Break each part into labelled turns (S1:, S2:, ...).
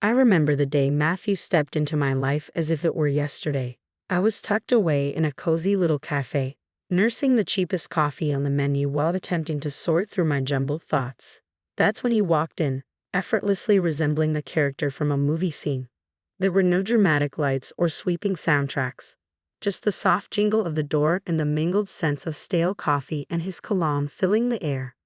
S1: I remember the day Matthew stepped into my life as if it were yesterday. I was tucked away in a cozy little cafe, nursing the cheapest coffee on the menu while attempting to sort through my jumbled thoughts. That's when he walked in, effortlessly resembling the character from a movie scene. There were no dramatic lights or sweeping soundtracks, just the soft jingle of the door and the mingled scents of stale coffee and his cologne filling the air.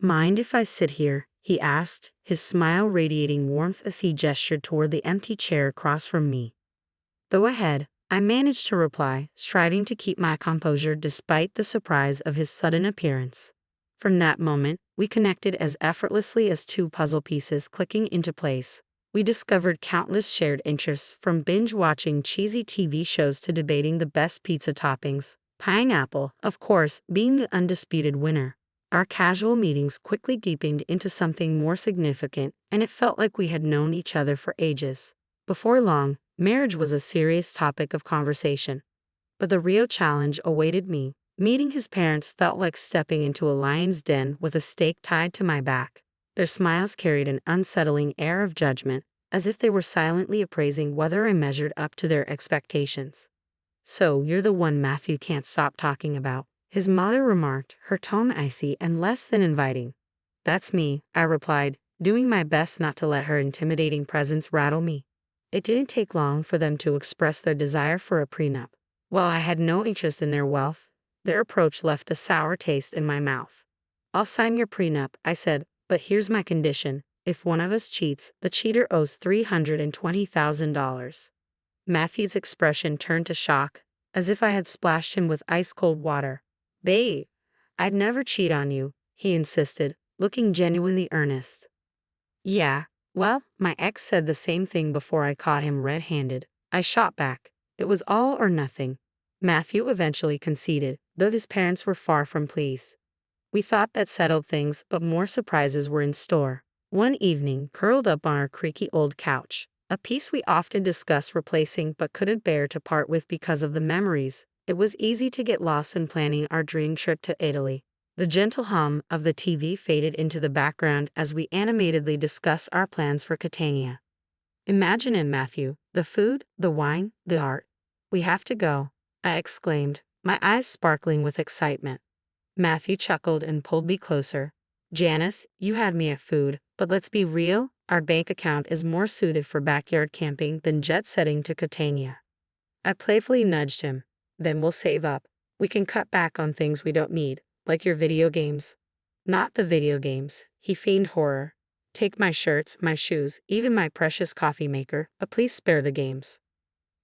S1: "Mind if I sit here?" he asked, his smile radiating warmth as he gestured toward the empty chair across from me. "Go ahead," I managed to reply, striving to keep my composure despite the surprise of his sudden appearance. From that moment, we connected as effortlessly as two puzzle pieces clicking into place. We discovered countless shared interests, from binge-watching cheesy TV shows to debating the best pizza toppings, pineapple, of course, being the undisputed winner. Our casual meetings quickly deepened into something more significant, and it felt like we had known each other for ages. Before long, marriage was a serious topic of conversation. But the real challenge awaited me. Meeting his parents felt like stepping into a lion's den with a stake tied to my back. Their smiles carried an unsettling air of judgment, as if they were silently appraising whether I measured up to their expectations. "So, you're the one Matthew can't stop talking about," his mother remarked, her tone icy and less than inviting. "That's me," I replied, doing my best not to let her intimidating presence rattle me. It didn't take long for them to express their desire for a prenup. While I had no interest in their wealth, their approach left a sour taste in my mouth. "I'll sign your prenup," I said, "but here's my condition. If one of us cheats, the cheater owes $320,000. Matthew's expression turned to shock, as if I had splashed him with ice-cold water. "Babe, I'd never cheat on you," he insisted, looking genuinely earnest. "Yeah, well, my ex said the same thing before I caught him red-handed," I shot back. It was all or nothing. Matthew eventually conceded, though his parents were far from pleased. We thought that settled things, but more surprises were in store. One evening, curled up on our creaky old couch, a piece we often discussed replacing but couldn't bear to part with because of the memories, it was easy to get lost in planning our dream trip to Italy. The gentle hum of the TV faded into the background as we animatedly discussed our plans for Catania. "Imagine it, Matthew. The food, the wine, the art. We have to go," I exclaimed, my eyes sparkling with excitement. Matthew chuckled and pulled me closer. "Janice, you had me at food, but let's be real, our bank account is more suited for backyard camping than jet-setting to Catania." I playfully nudged him. "Then we'll save up. We can cut back on things we don't need, like your video games." "Not the video games," he feigned horror. "Take my shirts, my shoes, even my precious coffee maker, but please spare the games."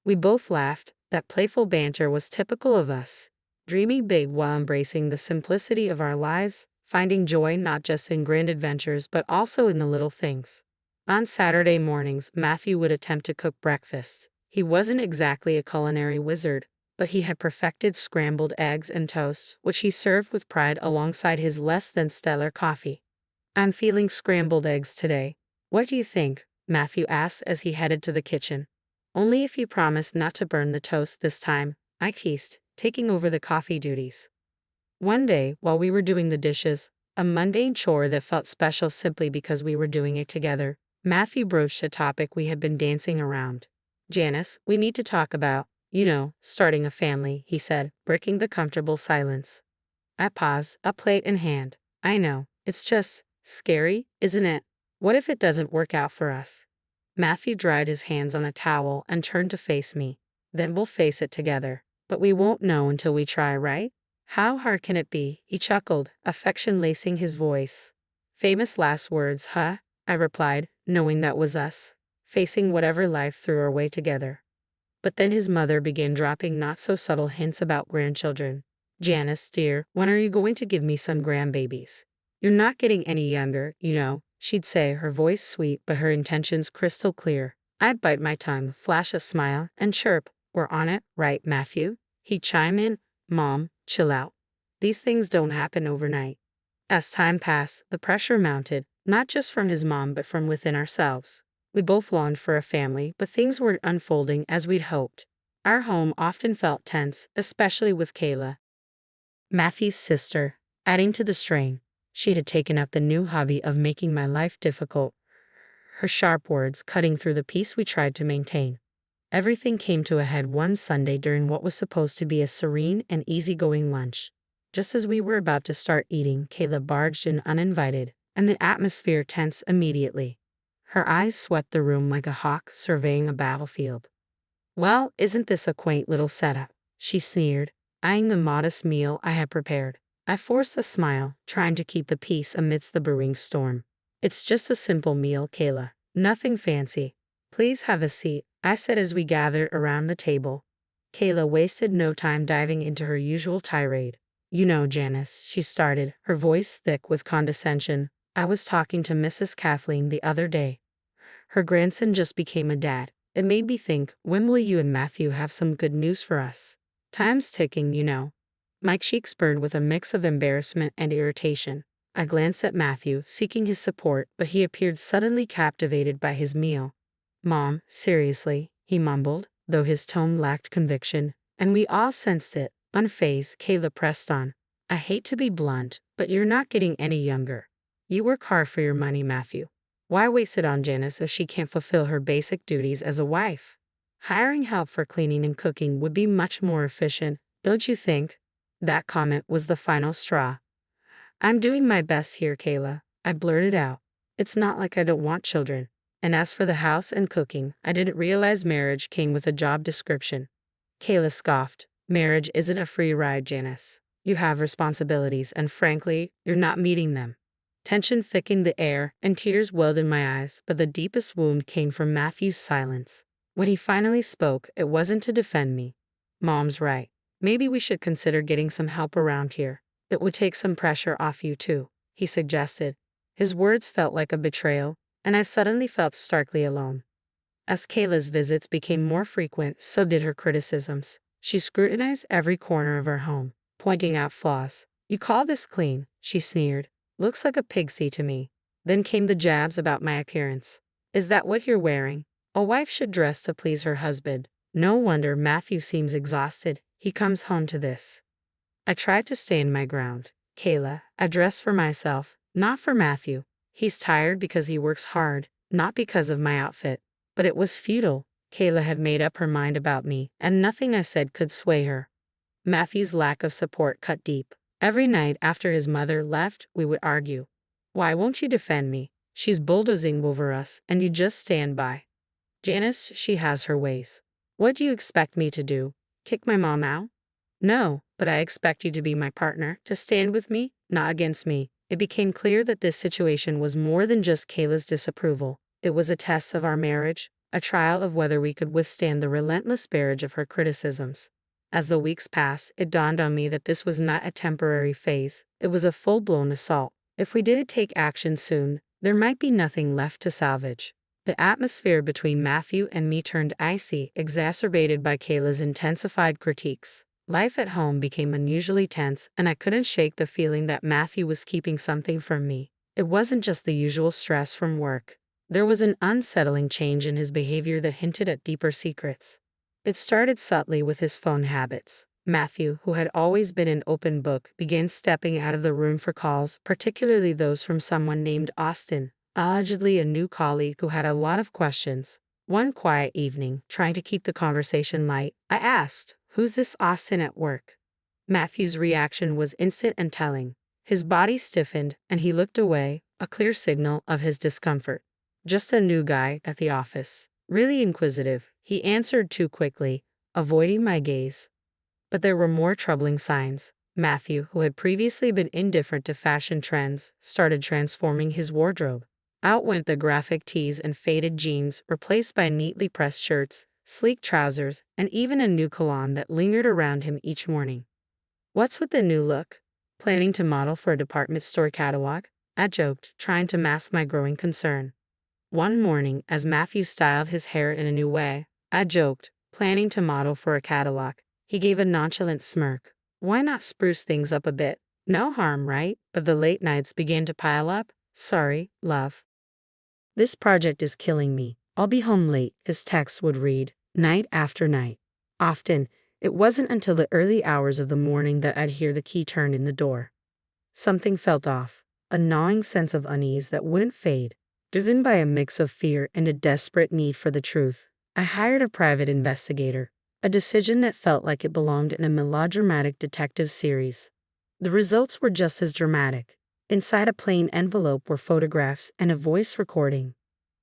S1: We both laughed. That playful banter was typical of us. Dreaming big while embracing the simplicity of our lives, finding joy not just in grand adventures but also in the little things. On Saturday mornings, Matthew would attempt to cook breakfast. He wasn't exactly a culinary wizard, but he had perfected scrambled eggs and toast, which he served with pride alongside his less than stellar coffee. "I'm feeling scrambled eggs today. What do you think?" Matthew asked as he headed to the kitchen. "Only if you promise not to burn the toast this time," I teased, taking over the coffee duties. One day, while we were doing the dishes, a mundane chore that felt special simply because we were doing it together, Matthew broached a topic we had been dancing around. "Janice, we need to talk about, starting a family," he said, breaking the comfortable silence. I paused, a plate in hand. "I know, it's just scary, isn't it? What if it doesn't work out for us?" Matthew dried his hands on a towel and turned to face me. "Then we'll face it together. But we won't know until we try, right?" "How hard can it be?" he chuckled, affection lacing his voice. "Famous last words, huh?" I replied, knowing that was us, facing whatever life threw our way together. But then his mother began dropping not-so-subtle hints about grandchildren. "Janice, dear, when are you going to give me some grandbabies? You're not getting any younger, she'd say, her voice sweet but her intentions crystal clear. I'd bite my tongue, flash a smile, and chirp, "We're on it, right, Matthew?" He'd chime in, "Mom, chill out. These things don't happen overnight." As time passed, the pressure mounted, not just from his mom but from within ourselves. We both longed for a family, but things weren't unfolding as we'd hoped. Our home often felt tense, especially with Kayla, Matthew's sister, adding to the strain. She had taken up the new hobby of making my life difficult. her sharp words cutting through the peace we tried to maintain. Everything came to a head one Sunday during what was supposed to be a serene and easygoing lunch. Just as we were about to start eating, Kayla barged in uninvited, and the atmosphere tensed immediately. Her eyes swept the room like a hawk surveying a battlefield. "Well, isn't this a quaint little setup?" she sneered, eyeing the modest meal I had prepared. I forced a smile, trying to keep the peace amidst the brewing storm. "It's just a simple meal, Kayla. Nothing fancy. Please have a seat," I said as we gathered around the table. Kayla wasted no time diving into her usual tirade. "You know, Janice," she started, her voice thick with condescension, "I was talking to Mrs. Kathleen the other day. Her grandson just became a dad. It made me think, when will you and Matthew have some good news for us? Time's ticking, you know." My cheeks burned with a mix of embarrassment and irritation. I glanced at Matthew, seeking his support, but he appeared suddenly captivated by his meal. "Mom, seriously," he mumbled, though his tone lacked conviction, and we all sensed it. Unfazed, Kayla pressed on. "I hate to be blunt, but you're not getting any younger. You work hard for your money, Matthew. Why waste it on Janice if she can't fulfill her basic duties as a wife? Hiring help for cleaning and cooking would be much more efficient, don't you think?" That comment was the final straw. "I'm doing my best here, Kayla," I blurted out. "It's not like I don't want children. And as for the house and cooking, I didn't realize marriage came with a job description." Kayla scoffed. "Marriage isn't a free ride, Janice. You have responsibilities, and frankly, you're not meeting them." Tension thickened the air, and tears welled in my eyes, but the deepest wound came from Matthew's silence. When he finally spoke, it wasn't to defend me. "Mom's right. Maybe we should consider getting some help around here. It would take some pressure off you too," he suggested. His words felt like a betrayal, and I suddenly felt starkly alone. As Kayla's visits became more frequent, so did her criticisms. She scrutinized every corner of our home, pointing out flaws. "You call this clean?" she sneered. "Looks like a pixie to me." Then came the jabs about my appearance. "Is that what you're wearing? A wife should dress to please her husband." No wonder Matthew seems exhausted. He comes home to this. I tried to stand my ground. "Kayla, I dress for myself, not for Matthew. He's tired because he works hard, not because of my outfit." But it was futile. Kayla had made up her mind about me, and nothing I said could sway her. Matthew's lack of support cut deep. Every night after his mother left, we would argue. "Why won't you defend me? She's bulldozing over us, and you just stand by." "Janice, she has her ways." "What do you expect me to do? Kick my mom out?" "No, but I expect you to be my partner, to stand with me, not against me." It became clear that this situation was more than just Kayla's disapproval. It was a test of our marriage, a trial of whether we could withstand the relentless barrage of her criticisms. As the weeks passed, it dawned on me that this was not a temporary phase. It was a full-blown assault. If we didn't take action soon, there might be nothing left to salvage. The atmosphere between Matthew and me turned icy, exacerbated by Kayla's intensified critiques. Life at home became unusually tense, and I couldn't shake the feeling that Matthew was keeping something from me. It wasn't just the usual stress from work. There was an unsettling change in his behavior that hinted at deeper secrets. It started subtly with his phone habits. Matthew, who had always been an open book, began stepping out of the room for calls, particularly those from someone named Austin, allegedly a new colleague who had a lot of questions. One quiet evening, trying to keep the conversation light, I asked, "Who's this Austin at work?" Matthew's reaction was instant and telling. His body stiffened, and he looked away, a clear signal of his discomfort. "Just a new guy at the office. Really inquisitive," he answered too quickly, avoiding my gaze. But there were more troubling signs. Matthew, who had previously been indifferent to fashion trends, started transforming his wardrobe. Out went the graphic tees and faded jeans, replaced by neatly pressed shirts, sleek trousers, and even a new cologne that lingered around him each morning. "What's with the new look? Planning to model for a department store catalog?" I joked, trying to mask my growing concern. One morning, as Matthew styled his hair in a new way, I joked, "Planning to model for a catalog." He gave a nonchalant smirk. "Why not spruce things up a bit? No harm, right?" But the late nights began to pile up. "Sorry, love. This project is killing me. I'll be home late," his texts would read, night after night. Often, it wasn't until the early hours of the morning that I'd hear the key turn in the door. Something felt off, a gnawing sense of unease that wouldn't fade. Driven by a mix of fear and a desperate need for the truth, I hired a private investigator, a decision that felt like it belonged in a melodramatic detective series. The results were just as dramatic. Inside a plain envelope were photographs and a voice recording.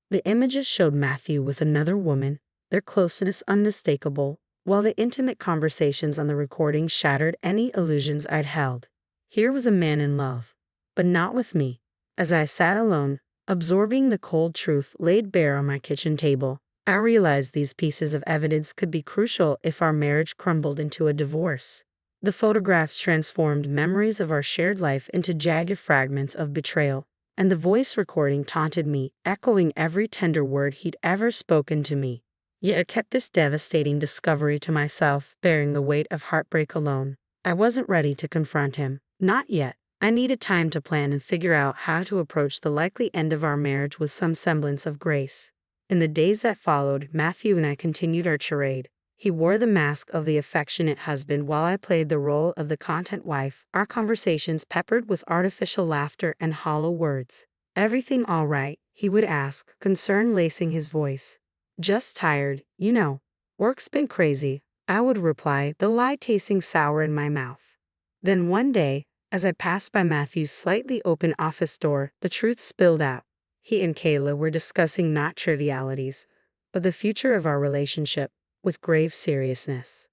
S1: The images showed Matthew with another woman, their closeness unmistakable, while the intimate conversations on the recording shattered any illusions I'd held. Here was a man in love, but not with me. As I sat alone, absorbing the cold truth laid bare on my kitchen table, I realized these pieces of evidence could be crucial if our marriage crumbled into a divorce. The photographs transformed memories of our shared life into jagged fragments of betrayal, and the voice recording taunted me, echoing every tender word he'd ever spoken to me. Yet I kept this devastating discovery to myself, bearing the weight of heartbreak alone. I wasn't ready to confront him. Not yet. I needed time to plan and figure out how to approach the likely end of our marriage with some semblance of grace. In the days that followed, Matthew and I continued our charade. He wore the mask of the affectionate husband while I played the role of the content wife, our conversations peppered with artificial laughter and hollow words. "Everything all right?" he would ask, concern lacing his voice. "Just tired, you know. Work's been crazy," I would reply, the lie tasting sour in my mouth. Then one day, as I passed by Matthew's slightly open office door, the truth spilled out. He and Kayla were discussing not trivialities, but the future of our relationship, with grave seriousness.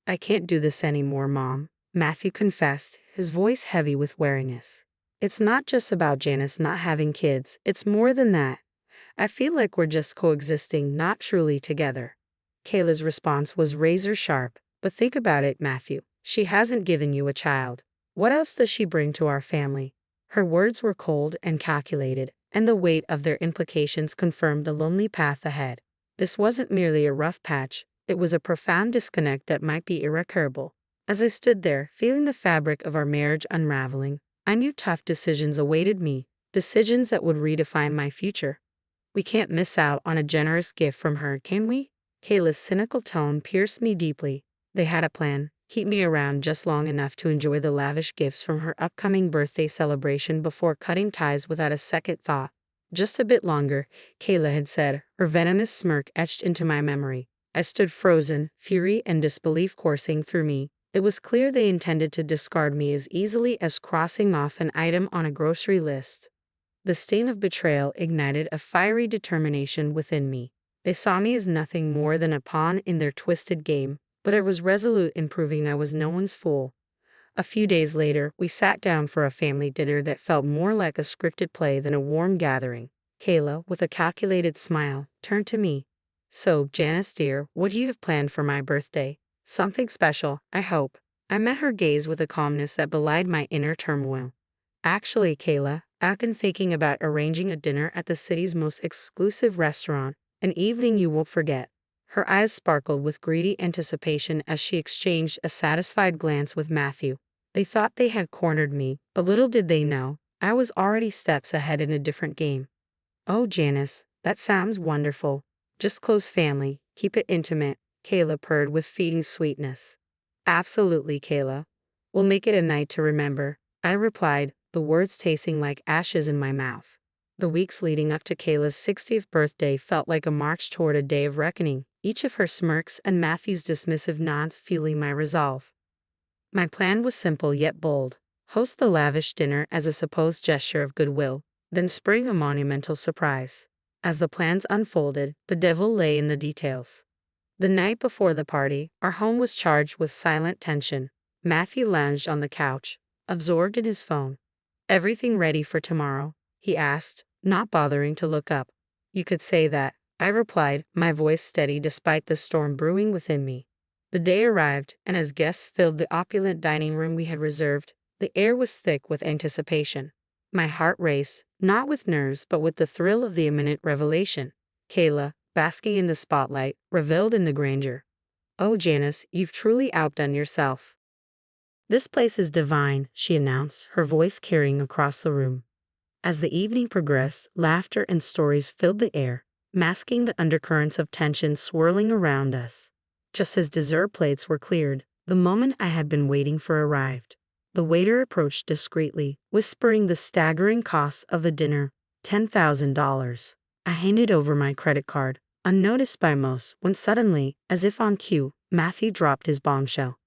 S1: "I can't do this anymore, Mom," Matthew confessed, his voice heavy with weariness. "It's not just about Janice not having kids, it's more than that. I feel like we're just coexisting, not truly together." Kayla's response was razor sharp. "But think about it, Matthew. She hasn't given you a child. What else does she bring to our family?" Her words were cold and calculated, and the weight of their implications confirmed the lonely path ahead. This wasn't merely a rough patch, it was a profound disconnect that might be irreparable. As I stood there, feeling the fabric of our marriage unraveling, I knew tough decisions awaited me, decisions that would redefine my future. "We can't miss out on a generous gift from her, can we?" Kayla's cynical tone pierced me deeply. They had a plan: keep me around just long enough to enjoy the lavish gifts from her upcoming birthday celebration before cutting ties without a second thought. "Just a bit longer," Kayla had said, her venomous smirk etched into my memory. I stood frozen, fury and disbelief coursing through me. It was clear they intended to discard me as easily as crossing off an item on a grocery list. The stain of betrayal ignited a fiery determination within me. They saw me as nothing more than a pawn in their twisted game, but I was resolute in proving I was no one's fool. A few days later, we sat down for a family dinner that felt more like a scripted play than a warm gathering. Kayla, with a calculated smile, turned to me. "So, Janice dear, what do you have planned for my birthday? Something special, I hope." I met her gaze with a calmness that belied my inner turmoil. "Actually, Kayla, I've been thinking about arranging a dinner at the city's most exclusive restaurant, an evening you won't forget." Her eyes sparkled with greedy anticipation as she exchanged a satisfied glance with Matthew. They thought they had cornered me, but little did they know, I was already steps ahead in a different game. "Oh, Janice, that sounds wonderful. Just close family, keep it intimate," Kayla purred with feeding sweetness. "Absolutely, Kayla. We'll make it a night to remember," I replied, the words tasting like ashes in my mouth. The weeks leading up to Kayla's 60th birthday felt like a march toward a day of reckoning, each of her smirks and Matthew's dismissive nods fueling my resolve. My plan was simple yet bold: host the lavish dinner as a supposed gesture of goodwill, then spring a monumental surprise. As the plans unfolded, the devil lay in the details. The night before the party, our home was charged with silent tension. Matthew lounged on the couch, absorbed in his phone. "Everything ready for tomorrow?" he asked, not bothering to look up. "You could say that," I replied, my voice steady despite the storm brewing within me. The day arrived, and as guests filled the opulent dining room we had reserved, the air was thick with anticipation. My heart raced, not with nerves but with the thrill of the imminent revelation. Kayla, basking in the spotlight, reveled in the grandeur. "Oh, Janice, you've truly outdone yourself. This place is divine," she announced, her voice carrying across the room. As the evening progressed, laughter and stories filled the air, masking the undercurrents of tension swirling around us. Just as dessert plates were cleared, the moment I had been waiting for arrived. The waiter approached discreetly, whispering the staggering costs of the dinner. $10,000. I handed over my credit card, unnoticed by most, when suddenly, as if on cue, Matthew dropped his bombshell.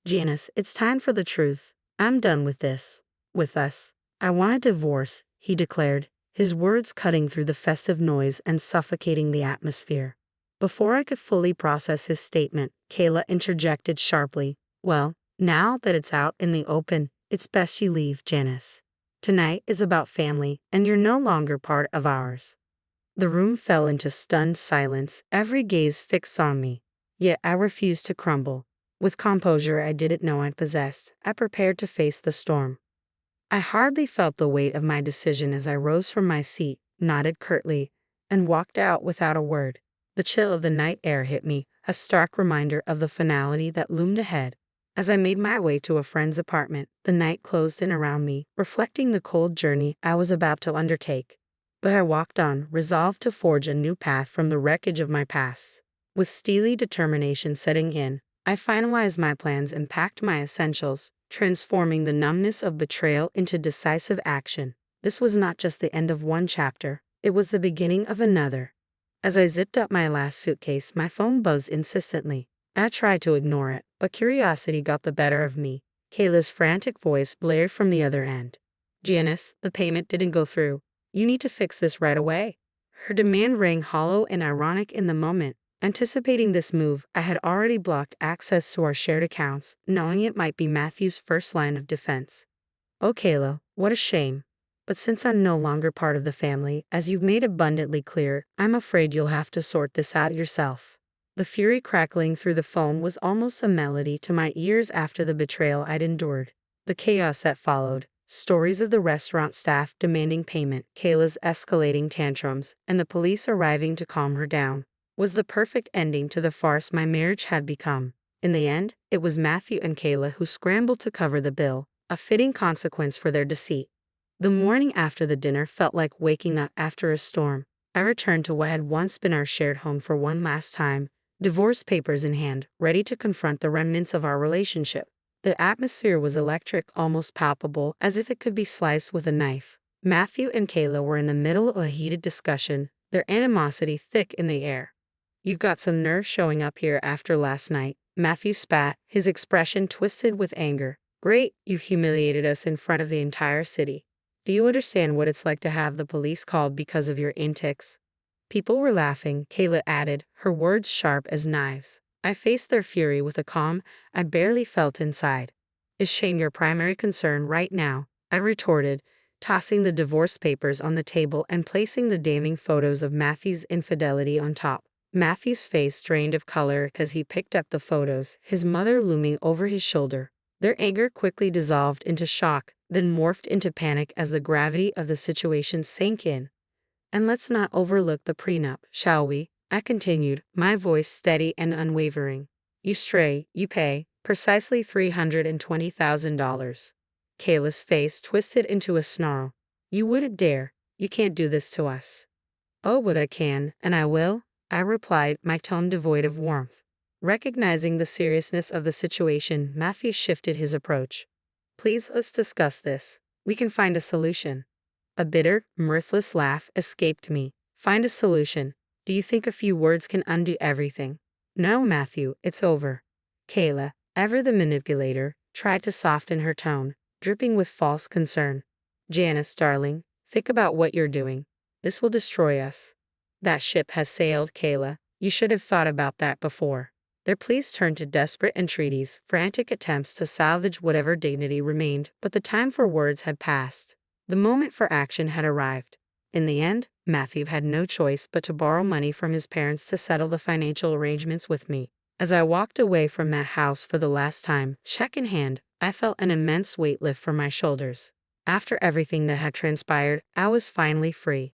S1: Janice, it's time for the truth. I'm done with this. With us. I want a divorce, he declared, his words cutting through the festive noise and suffocating the atmosphere. Before I could fully process his statement, Kayla interjected sharply. Well, now that it's out in the open, it's best you leave, Janice. Tonight is about family, and you're no longer part of ours. The room fell into stunned silence, every gaze fixed on me. Yet I refused to crumble. With composure I didn't know I possessed, I prepared to face the storm. I hardly felt the weight of my decision as I rose from my seat, nodded curtly, and walked out without a word. The chill of the night air hit me, a stark reminder of the finality that loomed ahead. As I made my way to a friend's apartment, the night closed in around me, reflecting the cold journey I was about to undertake. But I walked on, resolved to forge a new path from the wreckage of my past. With steely determination setting in, I finalized my plans and packed my essentials, transforming the numbness of betrayal into decisive action. This was not just the end of one chapter, it was the beginning of another. As I zipped up my last suitcase, my phone buzzed insistently. I tried to ignore it, but curiosity got the better of me. Kayla's frantic voice blared from the other end. Janice, the payment didn't go through. You need to fix this right away. Her demand rang hollow and ironic in the moment. Anticipating this move, I had already blocked access to our shared accounts, knowing it might be Matthew's first line of defense. Oh, Kayla, what a shame. But since I'm no longer part of the family, as you've made abundantly clear, I'm afraid you'll have to sort this out yourself. The fury crackling through the phone was almost a melody to my ears after the betrayal I'd endured. The chaos that followed, stories of the restaurant staff demanding payment, Kayla's escalating tantrums, and the police arriving to calm her down, was the perfect ending to the farce my marriage had become. In the end, it was Matthew and Kayla who scrambled to cover the bill, a fitting consequence for their deceit. The morning after the dinner felt like waking up after a storm. I returned to what had once been our shared home for one last time, divorce papers in hand, ready to confront the remnants of our relationship. The atmosphere was electric, almost palpable, as if it could be sliced with a knife. Matthew and Kayla were in the middle of a heated discussion, their animosity thick in the air. You've got some nerve showing up here after last night, Matthew spat, his expression twisted with anger. Great, you've humiliated us in front of the entire city. Do you understand what it's like to have the police called because of your antics? People were laughing, Kayla added, her words sharp as knives. I faced their fury with a calm I barely felt inside. Is shame your primary concern right now? I retorted, tossing the divorce papers on the table and placing the damning photos of Matthew's infidelity on top. Matthew's face drained of color as he picked up the photos, his mother looming over his shoulder. Their anger quickly dissolved into shock, then morphed into panic as the gravity of the situation sank in. And let's not overlook the prenup, shall we? I continued, my voice steady and unwavering. You stray, you pay, precisely $320,000. Kayla's face twisted into a snarl. You wouldn't dare. You can't do this to us. Oh, but I can, and I will, I replied, my tone devoid of warmth. Recognizing the seriousness of the situation, Matthew shifted his approach. Please, let's discuss this. We can find a solution. A bitter, mirthless laugh escaped me. Find a solution. Do you think a few words can undo everything? No, Matthew, it's over. Kayla, ever the manipulator, tried to soften her tone, dripping with false concern. Janice, darling, think about what you're doing. This will destroy us. That ship has sailed, Kayla. You should have thought about that before. Their pleas turned to desperate entreaties, frantic attempts to salvage whatever dignity remained, but the time for words had passed. The moment for action had arrived. In the end, Matthew had no choice but to borrow money from his parents to settle the financial arrangements with me. As I walked away from that house for the last time, check in hand, I felt an immense weight lift from my shoulders. After everything that had transpired, I was finally free.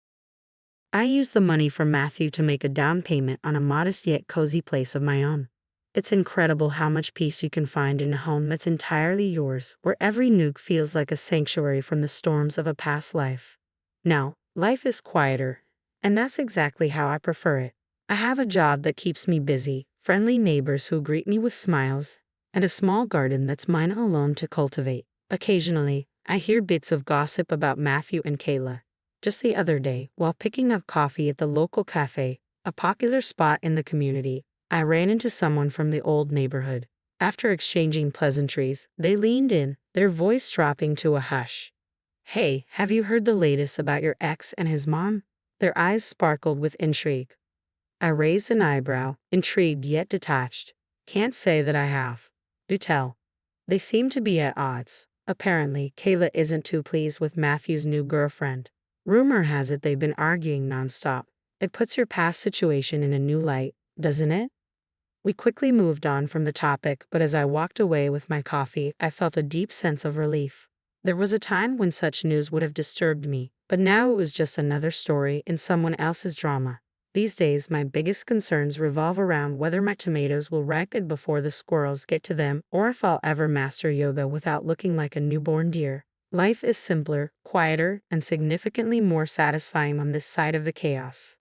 S1: I used the money from Matthew to make a down payment on a modest yet cozy place of my own. It's incredible how much peace you can find in a home that's entirely yours, where every nook feels like a sanctuary from the storms of a past life. Now, life is quieter, and that's exactly how I prefer it. I have a job that keeps me busy, friendly neighbors who greet me with smiles, and a small garden that's mine alone to cultivate. Occasionally, I hear bits of gossip about Matthew and Kayla. Just the other day, while picking up coffee at the local cafe, a popular spot in the community, I ran into someone from the old neighborhood. After exchanging pleasantries, they leaned in, their voice dropping to a hush. "Hey, have you heard the latest about your ex and his mom?" Their eyes sparkled with intrigue. I raised an eyebrow, intrigued yet detached. "Can't say that I have." "Do tell." They seem to be at odds. Apparently, Kayla isn't too pleased with Matthew's new girlfriend. Rumor has it they've been arguing nonstop. It puts your past situation in a new light, doesn't it? We quickly moved on from the topic, but as I walked away with my coffee, I felt a deep sense of relief. There was a time when such news would have disturbed me, but now it was just another story in someone else's drama. These days, my biggest concerns revolve around whether my tomatoes will ripen before the squirrels get to them, or if I'll ever master yoga without looking like a newborn deer. Life is simpler, quieter, and significantly more satisfying on this side of the chaos.